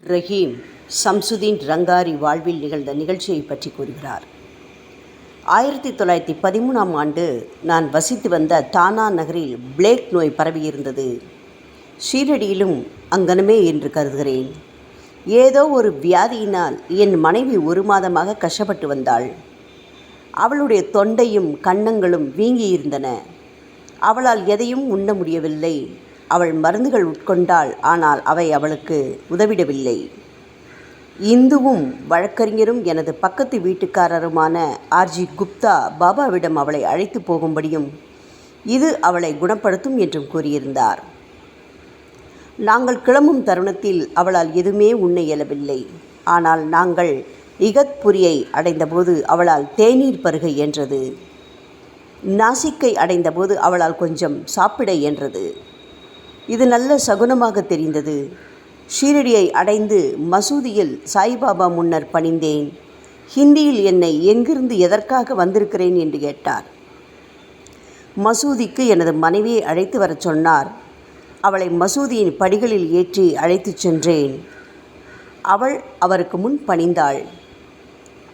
ரஹீம் ஷம்சுதீன் ரங்காரி வாழ்வில் நிகழ்ந்த நிகழ்ச்சியை பற்றி கூறுகிறார். 1913ஆம் ஆண்டு நான் வசித்து வந்த தானா நகரில் பிளேக் நோய் பரவியிருந்தது. ஷீரடியிலும் அங்கனமே என்று கருதுகிறேன். ஏதோ ஒரு வியாதியினால் என் மனைவி 1 மாதமாக கஷ்டப்பட்டு வந்தாள். அவளுடைய தொண்டையும் கன்னங்களும் வீங்கியிருந்தன. அவளால் எதையும் உண்ண முடியவில்லை. அவள் மருந்துகள் உட்கொண்டாள். ஆனால் அவை அவளுக்கு உதவிடவில்லை. இந்துவும் வழக்கறிஞரும் எனது பக்கத்து வீட்டுக்காரருமான ஆர்ஜி குப்தா பாபாவிடம் அவளை அழைத்து போகும்படியும் இது அவளை குணப்படுத்தும் என்றும் கூறியிருந்தார். நாங்கள் கிளம்பும் தருணத்தில் அவளால் எதுவுமே உண்ண இயலவில்லை. ஆனால் நாங்கள் இகத்புரியை அடைந்தபோது அவளால் தேநீர் பருக இயன்றது. நாசிக்கை அடைந்தபோது அவளால் கொஞ்சம் சாப்பிட இயன்றது. இது நல்ல சகுனமாக தெரிந்தது. ஷீரடியை அடைந்து மசூதியில் சாய்பாபா முன்னர் பணிந்தேன். ஹிந்தியில் என்னை எங்கிருந்து எதற்காக வந்திருக்கிறேன் என்று கேட்டார். மசூதிக்கு எனது மனைவியை அழைத்து வரச் சொன்னார். அவளை மசூதியின் படிகளில் ஏற்றி அழைத்துச் சென்றேன். அவள் அவருக்கு முன் பணிந்தாள்.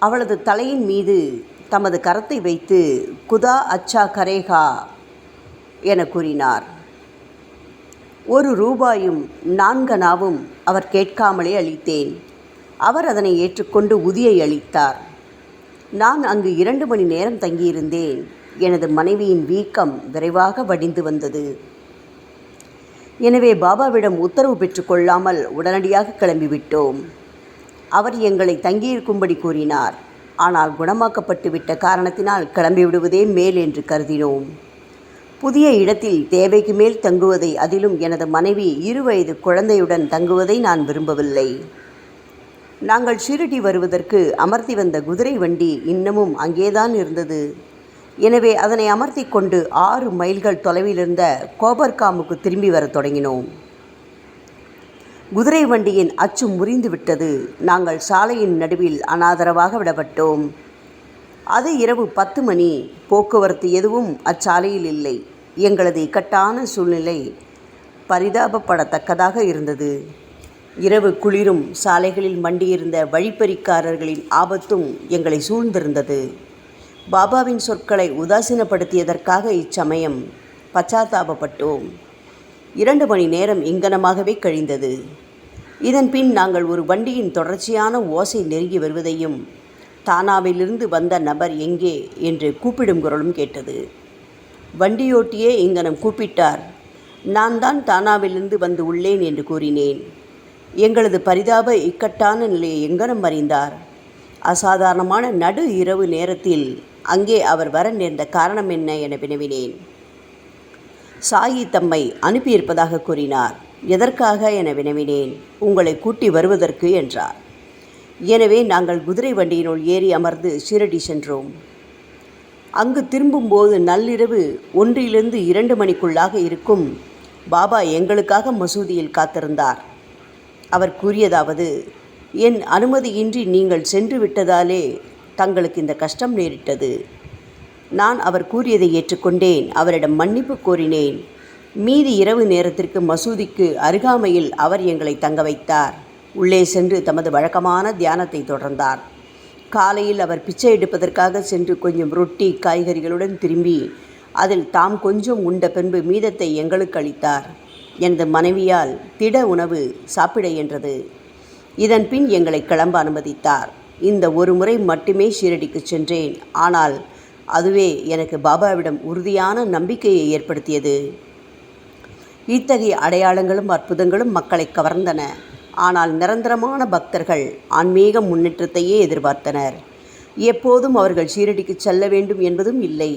அவளது தலையின் மீது தமது கரத்தை வைத்து குதா அச்சா கரேகா என கூறினார். 1 ரூபாயும் 4 அணாவும் அவர் கேட்காமலே அளித்தேன். அவர் அதனை ஏற்றுக்கொண்டு உதியை அளித்தார். நான் அங்கு 2 மணி நேரம் தங்கியிருந்தேன். எனது மனைவியின் வீக்கம் விரைவாக வடிந்து வந்தது. எனவே பாபாவிடம் உத்தரவு பெற்றுக்கொள்ளாமல் உடனடியாக கிளம்பிவிட்டோம். அவர் எங்களை தங்கியிருக்கும்படி கூறினார். ஆனால் குணமாக்கப்பட்டு விட்ட காரணத்தினால் கிளம்பிவிடுவதே மேல் என்று கருதினோம். புதிய இடத்தில் தேவைக்கு மேல் தங்குவதை, அதிலும் எனது மனைவி 2 வயது குழந்தையுடன் தங்குவதை நான் விரும்பவில்லை. நாங்கள் ஷீரடி வருவதற்கு அமர்த்தி வந்த குதிரை வண்டி இன்னமும் அங்கேதான் இருந்தது. எனவே அதனை அமர்த்தி கொண்டு 6 மைல்கள் தொலைவில் இருந்த கோபர்காமுக்கு திரும்பி வரத் தொடங்கினோம். குதிரை வண்டியின் அச்சு முறிந்து விட்டது. நாங்கள் சாலையின் நடுவில் அனாதரவாக விடப்பட்டோம். அது இரவு 10 மணி. போக்குவரத்து எதுவும் அச்சாலையில் இல்லை. எங்களது இக்கட்டான சூழ்நிலை பரிதாபப்படத்தக்கதாக இருந்தது. இரவு குளிரும், சாலைகளில் மண்டியிருந்த வழிப்பறிக்காரர்களின் ஆபத்தும் எங்களை சூழ்ந்திருந்தது. பாபாவின் சொற்களை உதாசீனப்படுத்தியதற்காக இச்சமயம் பச்சாத்தாபப்பட்டோம். 2 மணி நேரம் இங்கனமாகவே கழிந்தது. இதன் பின் நாங்கள் ஒரு வண்டியின் தொடர்ச்சியான ஓசை நெருங்கி வருவதையும் தானாவிலிருந்து வந்த நபர் எங்கே என்று கூப்பிடும் குரலும் கேட்டது. வண்டியோட்டியே இங்கனம் கூப்பிட்டார். நான் தான் தானாவிலிருந்து வந்து உள்ளேன் என்று கூறினேன். எங்களது பரிதாப இக்கட்டான நிலையை எங்கனம் அறிந்தார்? அசாதாரணமான நடு இரவு நேரத்தில் அங்கே அவர் வர நேர்ந்த காரணம் என்ன என வினவினேன். சாயி தம்மை அனுப்பியிருப்பதாக கூறினார். எதற்காக என வினவினேன். உங்களை கூட்டி வருவதற்கு என்றார். எனவே நாங்கள் குதிரை வண்டியினுள் ஏறி அமர்ந்து ஷீரடி சென்றோம். அங்கு திரும்பும்போது நள்ளிரவு 1 to 2 மணிக்குள்ளாக இருக்கும். பாபா எங்களுக்காக மசூதியில் காத்திருந்தார். அவர் கூறியதாவது: என் அனுமதியின்றி நீங்கள் சென்று விட்டதாலே தங்களுக்கு இந்த கஷ்டம் நேரிட்டது. நான் அவர் கூறியதை ஏற்றுக்கொண்டேன். அவரிடம் மன்னிப்பு கோரினேன். மீதி இரவு நேரத்திற்கு மசூதிக்கு அருகாமையில் அவர் எங்களை தங்க வைத்தார். உள்ளே சென்று தமது வழக்கமான தியானத்தை தொடர்ந்தார். காலையில் அவர் பிச்சை எடுப்பதற்காக சென்று கொஞ்சம் ரொட்டி காய்கறிகளுடன் திரும்பி அதில் தாம் கொஞ்சம் உண்ட பின்பு மீதத்தை எங்களுக்கு அளித்தார். எனது மனைவியால் திட உணவு சாப்பிட இயன்றது. இதன் பின் எங்களை கிளம்ப அனுமதித்தார். இந்த ஒரு முறை மட்டுமே ஷீரடிக்கு சென்றேன். ஆனால் அதுவே எனக்கு பாபாவிடம் உறுதியான நம்பிக்கையை ஏற்படுத்தியது. இத்தகைய அடையாளங்களும் அற்புதங்களும் மக்களை கவர்ந்தன. ஆனால் நிரந்தரமான பக்தர்கள் ஆன்மீக முன்னேற்றத்தையே எதிர்பார்த்தனர். எப்போதும் அவர்கள் ஷீரடிக்கு செல்ல வேண்டும் என்பதும் இல்லை.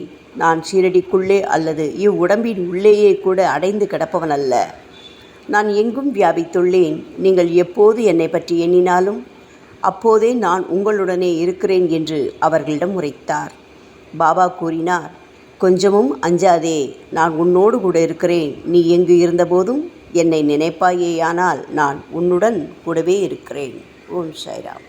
நான் ஷீரடிக்குள்ளே அல்லது இவ்வுடம்பின் உள்ளேயே கூட அடைந்து கிடப்பவன் அல்ல. நான் எங்கும் வியாபித்துள்ளேன். நீங்கள் எப்போது என்னை பற்றி எண்ணினாலும் அப்போதே நான் உங்களுடனே இருக்கிறேன் என்று அவர்களிடம் உரைத்தார். பாபா கூறினார்: கொஞ்சமும் அஞ்சாதே, நான் உன்னோடு கூட இருக்கிறேன். நீ எங்கு இருந்தபோதும் என்னை நினைப்பாயேயானால் நான் உன்னுடன் கூடவே இருக்கிறேன். ஓம் சாய்ராம்.